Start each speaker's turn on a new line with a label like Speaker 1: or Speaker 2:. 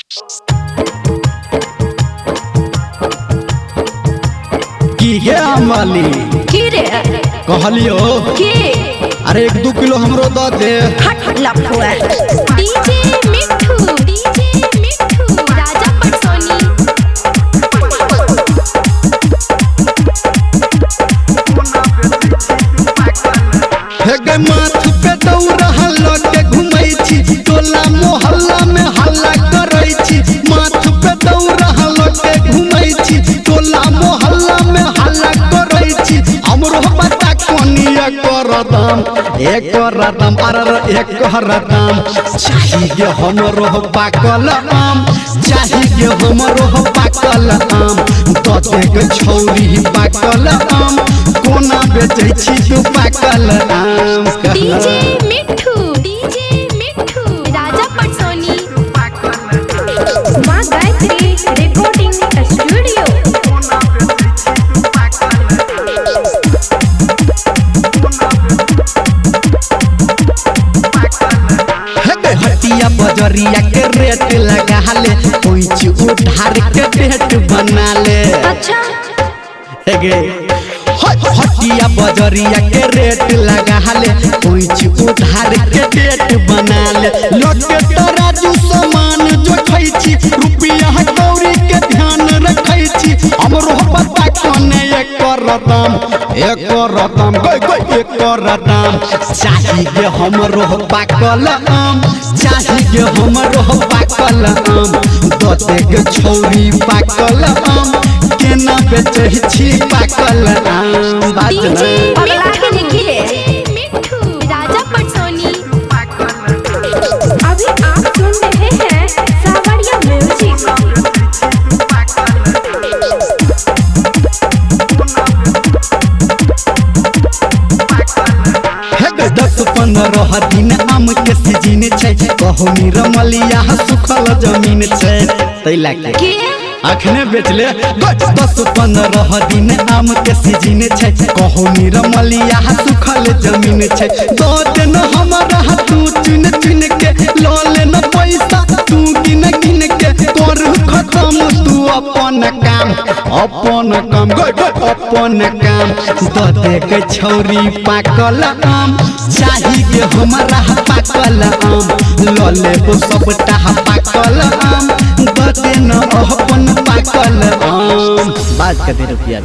Speaker 1: की गे अम्बाली
Speaker 2: की रे
Speaker 1: कहलियो
Speaker 2: की
Speaker 1: अरे 1-2 किलो हमरो द दे।
Speaker 2: हट लफुआ डीजे मिठू राजा पटसोनी।
Speaker 1: हे गे माथ पे दौड़ा हल्ला के घुमै छी टोला मोहल्ला में हल्ला करै छी। माथ पे दौड़ा हल्ला के घुमै छी टोला मोहल्ला में हल्ला करै छी। हमरो पता कोनी एकर दाम अरे एकर दाम चाहिए हमरो पाकल आम चाहिए हमरो पाकल आम दते के छौरी पाकल आम कोना बेचै छी तू पाकल आम।
Speaker 2: डीजे मिठू राजा पटसोनी। मां गायत्री रिकॉर्डिंग स्टूडियो।
Speaker 1: हटिया बजरिया के रेट लगा ले पैंच उधार के डेट बना ले।
Speaker 2: अच्छा
Speaker 1: हटिया बजरिया के रेट लगा ले पैंच उधार के डेट बना ले। लोटे तराजू सामान जोखै छी रुपया कौड़ी के ध्यान रखै छी। हमरो पता कोने एकर दाम चाहिए हमरो पाकल आम चाहिए हमरो पाकल आम दते के छौरी पाकल आम केना बेचै छी पाकल आम। बात
Speaker 2: मिठू राजा पटसोनी। अभी आप सुन रहे हैं सावरिया म्यूजिक।
Speaker 1: 10-15 दिन आम के सीजन छै कहू रमलिया सुखल जमीन छै तैला के अखने बेच ले। 10-15 दिन आम के सीजन छै कहू रमलिया सुखल जमीन छै। दो दिन हमरा तू चुन के लो ले न पैसा तू गिन के कर खत्म तू अपन काम दते के छौरी पाकल आम चाहिए हमरा पाकल आम लो लेबो सबटा पाकल आम दते न अपन पाकल आम। बात कते रुपया